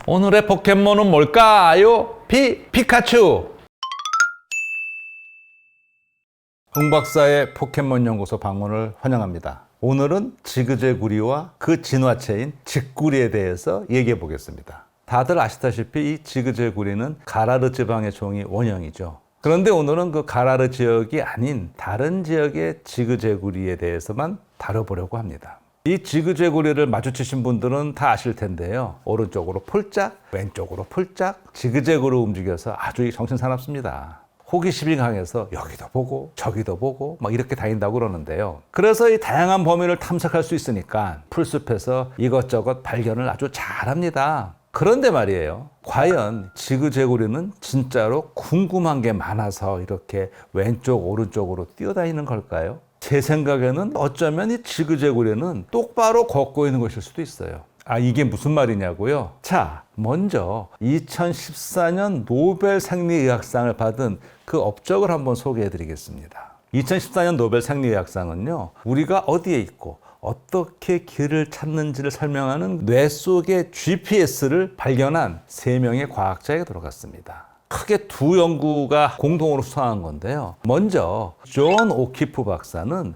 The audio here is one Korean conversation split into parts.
오늘의 포켓몬은 뭘까요? 피카츄! 흥 박사의 포켓몬 연구소 방문을 환영합니다. 오늘은 지그재구리와 그 진화체인 직구리에 대해서 얘기해 보겠습니다. 다들 아시다시피 이 지그재구리는 가라르 지방의 종이 원형이죠. 그런데 오늘은 그 가라르 지역이 아닌 다른 지역의 지그재구리에 대해서만 다뤄보려고 합니다. 이 지그재구리를 마주치신 분들은 다 아실 텐데요. 오른쪽으로 폴짝, 왼쪽으로 폴짝, 지그재그로 움직여서 아주 정신사납습니다. 호기심이 강해서 여기도 보고 저기도 보고 막 이렇게 다닌다고 그러는데요. 그래서 이 다양한 범위를 탐색할 수 있으니까 풀숲에서 이것저것 발견을 아주 잘합니다. 그런데 말이에요. 과연 지그재구리는 진짜로 궁금한 게 많아서 이렇게 왼쪽 오른쪽으로 뛰어다니는 걸까요? 제 생각에는 어쩌면 이 지그재구리는 똑바로 걷고 있는 것일 수도 있어요. 이게 무슨 말이냐고요? 자, 먼저 2014년 노벨 생리의학상을 받은 그 업적을 한번 소개해 드리겠습니다. 2014년 노벨 생리의학상은요, 우리가 어디에 있고 어떻게 길을 찾는지를 설명하는 뇌 속의 GPS를 발견한 3명의 과학자에게 들어갔습니다. 크게 두 연구가 공동으로 수상한 건데요. 먼저 존 오키프 박사는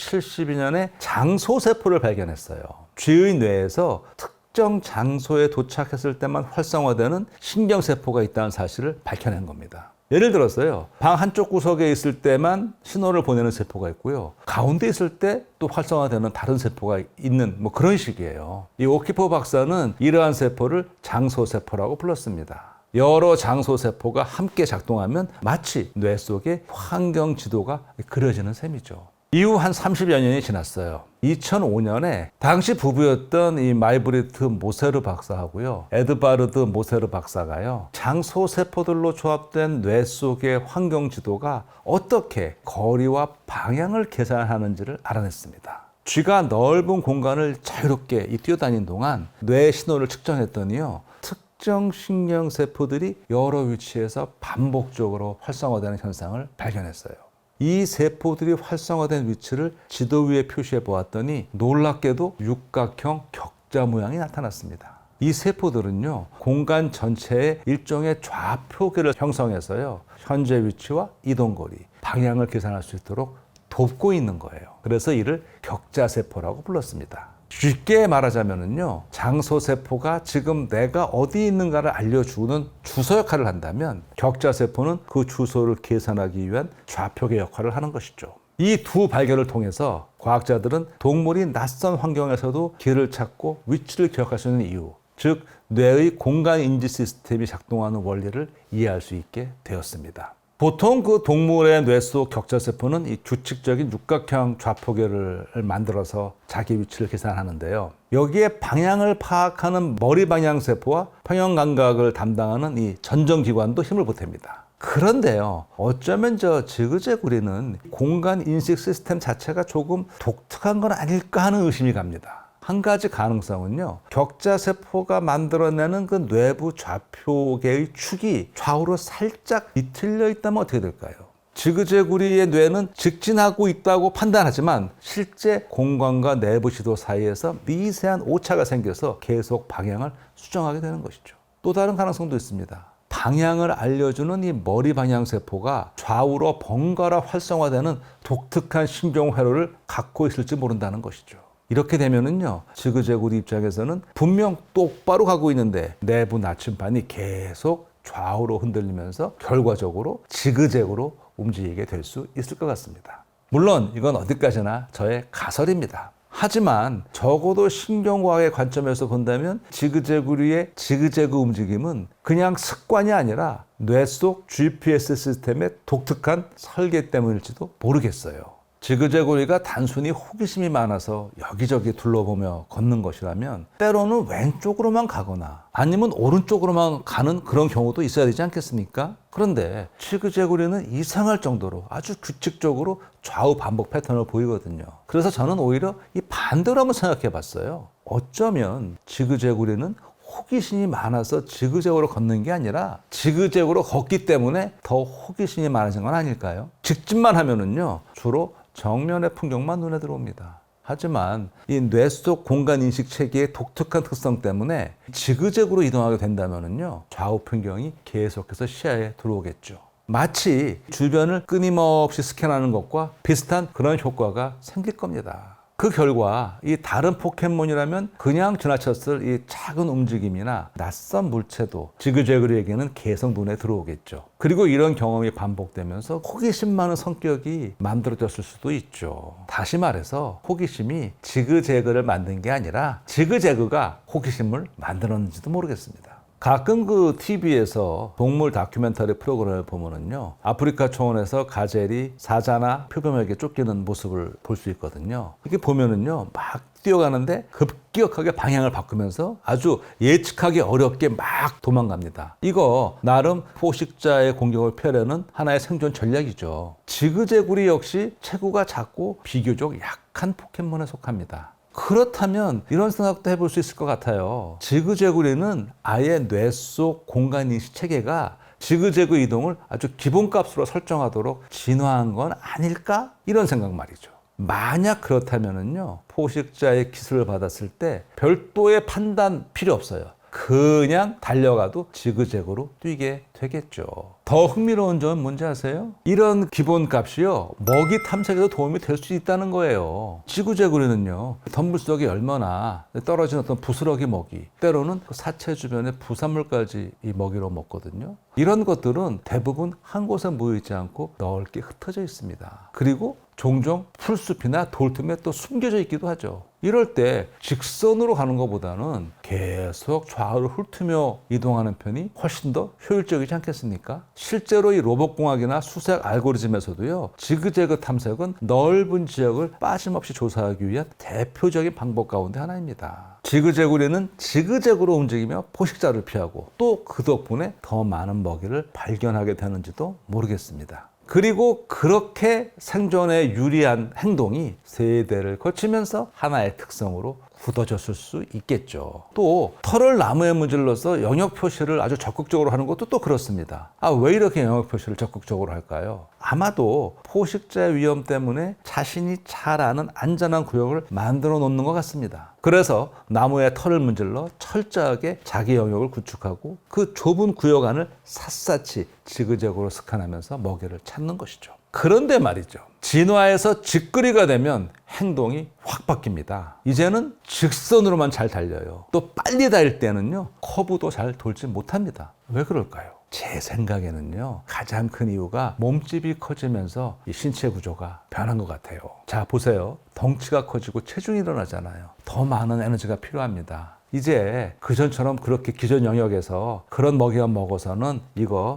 1972년에 장소세포를 발견했어요. 쥐의 뇌에서 특정 장소에 도착했을 때만 활성화되는 신경세포가 있다는 사실을 밝혀낸 겁니다. 예를 들어서요, 방 한쪽 구석에 있을 때만 신호를 보내는 세포가 있고요, 가운데 있을 때 또 활성화되는 다른 세포가 있는 그런 식이에요. 이 오키프 박사는 이러한 세포를 장소세포라고 불렀습니다. 여러 장소세포가 함께 작동하면 마치 뇌 속에 환경 지도가 그려지는 셈이죠. 이후 한 30여 년이 지났어요. 2005년에 당시 부부였던 이 마이브리트 모세르 박사하고요, 에드바르드 모세르 박사가요, 장소세포들로 조합된 뇌 속의 환경 지도가 어떻게 거리와 방향을 계산하는지를 알아냈습니다. 쥐가 넓은 공간을 자유롭게 뛰어다닌 동안 뇌 신호를 측정했더니요, 특정 신경세포들이 여러 위치에서 반복적으로 활성화되는 현상을 발견했어요. 이 세포들이 활성화된 위치를 지도 위에 표시해 보았더니 놀랍게도 육각형 격자 모양이 나타났습니다. 이 세포들은요, 공간 전체에 일종의 좌표계를 형성해서요, 현재 위치와 이동거리, 방향을 계산할 수 있도록 돕고 있는 거예요. 그래서 이를 격자세포라고 불렀습니다. 쉽게 말하자면요, 장소세포가 지금 내가 어디 있는가를 알려주는 주소 역할을 한다면 격자세포는 그 주소를 계산하기 위한 좌표계 역할을 하는 것이죠. 이 두 발견을 통해서 과학자들은 동물이 낯선 환경에서도 길을 찾고 위치를 기억할 수 있는 이유, 즉 뇌의 공간인지 시스템이 작동하는 원리를 이해할 수 있게 되었습니다. 보통 그 동물의 뇌 속 격자세포는 이 규칙적인 육각형 좌표계를 만들어서 자기 위치를 계산하는데요. 여기에 방향을 파악하는 머리 방향 세포와 평형 감각을 담당하는 이 전정기관도 힘을 보탭니다. 그런데요, 어쩌면 지그재구리는 공간 인식 시스템 자체가 조금 독특한 건 아닐까 하는 의심이 갑니다. 한 가지 가능성은요, 격자세포가 만들어내는 그 뇌부 좌표계의 축이 좌우로 살짝 비틀려 있다면 어떻게 될까요? 지그재구리의 뇌는 직진하고 있다고 판단하지만 실제 공간과 내부 지도 사이에서 미세한 오차가 생겨서 계속 방향을 수정하게 되는 것이죠. 또 다른 가능성도 있습니다. 방향을 알려주는 이 머리 방향 세포가 좌우로 번갈아 활성화되는 독특한 신경회로를 갖고 있을지 모른다는 것이죠. 이렇게 되면은요, 지그재구리 입장에서는 분명 똑바로 가고 있는데 내부 나침반이 계속 좌우로 흔들리면서 결과적으로 지그재그로 움직이게 될 수 있을 것 같습니다. 물론 이건 어디까지나 저의 가설입니다. 하지만 적어도 신경과학의 관점에서 본다면 지그재구리의 지그재그 움직임은 그냥 습관이 아니라 뇌 속 GPS 시스템의 독특한 설계 때문일지도 모르겠어요. 지그재구리가 단순히 호기심이 많아서 여기저기 둘러보며 걷는 것이라면 때로는 왼쪽으로만 가거나 아니면 오른쪽으로만 가는 그런 경우도 있어야 되지 않겠습니까? 그런데 지그재구리는 이상할 정도로 아주 규칙적으로 좌우 반복 패턴을 보이거든요. 그래서 저는 오히려 이 반대로 한번 생각해 봤어요. 어쩌면 지그재구리는 호기심이 많아서 지그재그로 걷는 게 아니라 지그재그로 걷기 때문에 더 호기심이 많아진 건 아닐까요? 직진만 하면은요, 주로 정면의 풍경만 눈에 들어옵니다. 하지만 이 뇌 속 공간 인식 체계의 독특한 특성 때문에 지그재그로 이동하게 된다면요, 좌우 풍경이 계속해서 시야에 들어오겠죠. 마치 주변을 끊임없이 스캔하는 것과 비슷한 그런 효과가 생길 겁니다. 그 결과 이 다른 포켓몬이라면 그냥 지나쳤을 이 작은 움직임이나 낯선 물체도 지그재그리에게는 계속 눈에 들어오겠죠. 그리고 이런 경험이 반복되면서 호기심 많은 성격이 만들어졌을 수도 있죠. 다시 말해서 호기심이 지그재그를 만든 게 아니라 지그재그가 호기심을 만들었는지도 모르겠습니다. 가끔 그 TV에서 동물 다큐멘터리 프로그램을 보면은요, 아프리카 초원에서 가젤이 사자나 표범에게 쫓기는 모습을 볼 수 있거든요. 이렇게 보면은요, 막 뛰어가는데 급격하게 방향을 바꾸면서 아주 예측하기 어렵게 막 도망갑니다. 이거 나름 포식자의 공격을 피하려는 하나의 생존 전략이죠. 지그재구리 역시 체구가 작고 비교적 약한 포켓몬에 속합니다. 그렇다면 이런 생각도 해볼 수 있을 것 같아요. 지그재구리는 아예 뇌 속 공간인식 체계가 지그재그 이동을 아주 기본값으로 설정하도록 진화한 건 아닐까? 이런 생각 말이죠. 만약 그렇다면요, 포식자의 기술을 받았을 때 별도의 판단 필요 없어요. 그냥 달려가도 지그재그로 뛰게 되겠죠. 더 흥미로운 점은 뭔지 아세요? 이런 기본값이요, 먹이 탐색에도 도움이 될 수 있다는 거예요. 지그재그리는요, 덤불 속에 얼마나 떨어진 어떤 부스러기 먹이, 때로는 사체 주변의 부산물까지 이 먹이로 먹거든요. 이런 것들은 대부분 한 곳에 모이지 않고 넓게 흩어져 있습니다. 그리고 종종 풀숲이나 돌틈에 또 숨겨져 있기도 하죠. 이럴 때 직선으로 가는 것보다는 계속 좌우를 훑으며 이동하는 편이 훨씬 더 효율적이지 않겠습니까? 실제로 이 로봇공학이나 수색 알고리즘에서도요, 지그재그 탐색은 넓은 지역을 빠짐없이 조사하기 위한 대표적인 방법 가운데 하나입니다. 지그재구리는 지그재그로 움직이며 포식자를 피하고 또 그 덕분에 더 많은 먹이를 발견하게 되는지도 모르겠습니다. 그리고 그렇게 생존에 유리한 행동이 세대를 거치면서 하나의 특성으로 굳어졌을 수 있겠죠. 또 털을 나무에 문질러서 영역 표시를 아주 적극적으로 하는 것도 또 그렇습니다. 왜 이렇게 영역 표시를 적극적으로 할까요? 아마도 포식자의 위험 때문에 자신이 잘 아는 안전한 구역을 만들어 놓는 것 같습니다. 그래서 나무에 털을 문질러 철저하게 자기 영역을 구축하고 그 좁은 구역 안을 샅샅이 지그재그로 스캔하면서 먹이를 찾는 것이죠. 그런데 말이죠, 진화에서 직거리가 되면 행동이 확 바뀝니다. 이제는 직선으로만 잘 달려요. 또 빨리 달릴 때는요, 커브도 잘 돌지 못합니다. 왜 그럴까요? 제 생각에는요, 가장 큰 이유가 몸집이 커지면서 이 신체 구조가 변한 것 같아요. 자, 보세요. 덩치가 커지고 체중이 일어나잖아요. 더 많은 에너지가 필요합니다. 이제 그전처럼 그렇게 기존 영역에서 그런 먹이만 먹어서는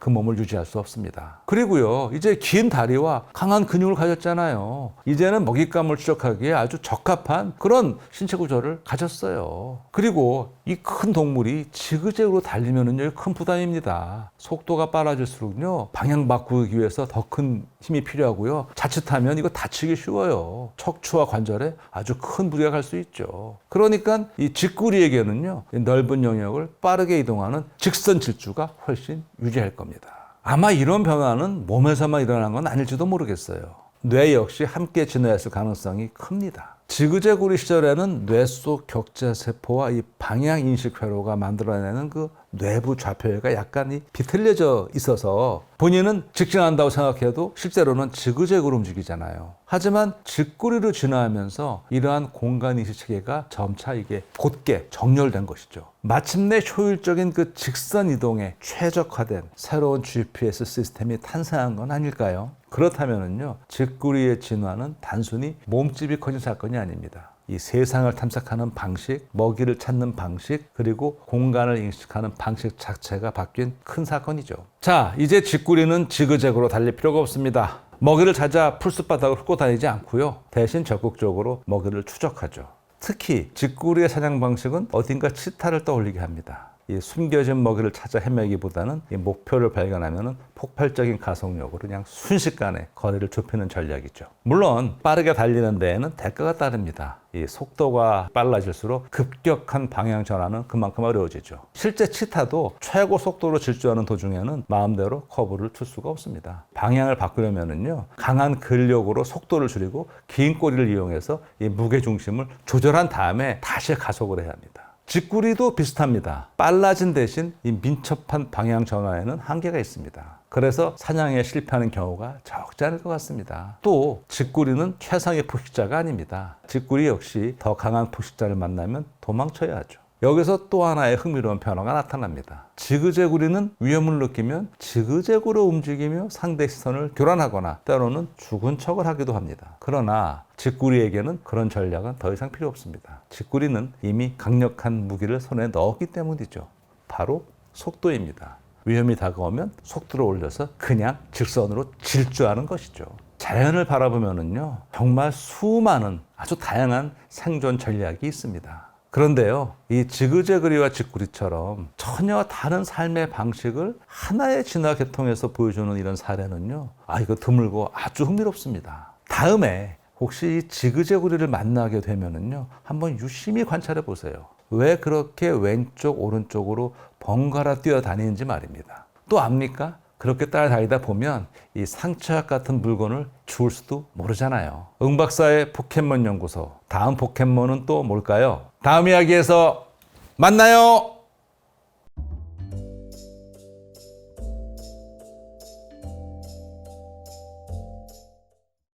그 몸을 유지할 수 없습니다. 그리고요, 이제 긴 다리와 강한 근육을 가졌잖아요. 이제는 먹잇감을 추적하기에 아주 적합한 그런 신체 구조를 가졌어요. 그리고 이 큰 동물이 지그재그로 달리면은요, 큰 부담입니다. 속도가 빨라질수록요, 방향 바꾸기 위해서 더 큰 힘이 필요하고요, 자칫하면 이거 다치기 쉬워요. 척추와 관절에 아주 큰 무리가 갈 수 있죠. 그러니까 이 직구리에게는요, 넓은 영역을 빠르게 이동하는 직선 질주가 훨씬 유리할 겁니다. 아마 이런 변화는 몸에서만 일어난 건 아닐지도 모르겠어요. 뇌 역시 함께 진화했을 가능성이 큽니다. 지그재구리 시절에는 뇌 속 격자세포와 이 방향인식 회로가 만들어내는 그 뇌부 좌표가 약간 비틀려져 있어서 본인은 직진한다고 생각해도 실제로는 지그재그로 움직이잖아요. 하지만 직구리로 진화하면서 이러한 공간인식 체계가 점차 이게 곧게 정렬된 것이죠. 마침내 효율적인 그 직선 이동에 최적화된 새로운 GPS 시스템이 탄생한 건 아닐까요? 그렇다면요, 직구리의 진화는 단순히 몸집이 커진 사건이 아닙니다. 이 세상을 탐색하는 방식, 먹이를 찾는 방식, 그리고 공간을 인식하는 방식 자체가 바뀐 큰 사건이죠. 자, 이제 직구리는 지그재그로 달릴 필요가 없습니다. 먹이를 찾아 풀숲바닥을 훑고 다니지 않고요, 대신 적극적으로 먹이를 추적하죠. 특히 직구리의 사냥 방식은 어딘가 치타를 떠올리게 합니다. 이 숨겨진 먹이를 찾아 헤매기보다는 이 목표를 발견하면은 폭발적인 가속력으로 그냥 순식간에 거리를 좁히는 전략이죠. 물론 빠르게 달리는 데에는 대가가 따릅니다. 이 속도가 빨라질수록 급격한 방향 전환은 그만큼 어려워지죠. 실제 치타도 최고 속도로 질주하는 도중에는 마음대로 커브를 칠 수가 없습니다. 방향을 바꾸려면은요, 강한 근력으로 속도를 줄이고 긴 꼬리를 이용해서 이 무게 중심을 조절한 다음에 다시 가속을 해야 합니다. 쥐꾸리도 비슷합니다. 빨라진 대신 이 민첩한 방향 전환에는 한계가 있습니다. 그래서 사냥에 실패하는 경우가 적지 않을 것 같습니다. 또 쥐꾸리는 최상의 포식자가 아닙니다. 쥐꾸리 역시 더 강한 포식자를 만나면 도망쳐야 하죠. 여기서 또 하나의 흥미로운 변화가 나타납니다. 지그재구리는 위험을 느끼면 지그재구로 움직이며 상대 시선을 교란하거나 때로는 죽은 척을 하기도 합니다. 그러나 쥐꾸리에게는 그런 전략은 더 이상 필요 없습니다. 쥐꾸리는 이미 강력한 무기를 손에 넣었기 때문이죠. 바로 속도입니다. 위험이 다가오면 속도를 올려서 그냥 직선으로 질주하는 것이죠. 자연을 바라보면은요, 정말 수많은 아주 다양한 생존 전략이 있습니다. 그런데요, 이 지그재그리와 쥐꾸리처럼 전혀 다른 삶의 방식을 하나의 진화 계통에서 보여주는 이런 사례는요, 이거 드물고 아주 흥미롭습니다. 다음에 혹시 이 지그재구리를 만나게 되면은요, 한번 유심히 관찰해 보세요. 왜 그렇게 왼쪽 오른쪽으로 번갈아 뛰어다니는지 말입니다. 또 압니까? 그렇게 따라다니다 보면 이 상처약 같은 물건을 주울 수도 모르잖아요. 박사의 포켓몬 연구소, 다음 포켓몬은 또 뭘까요? 다음 이야기에서 만나요.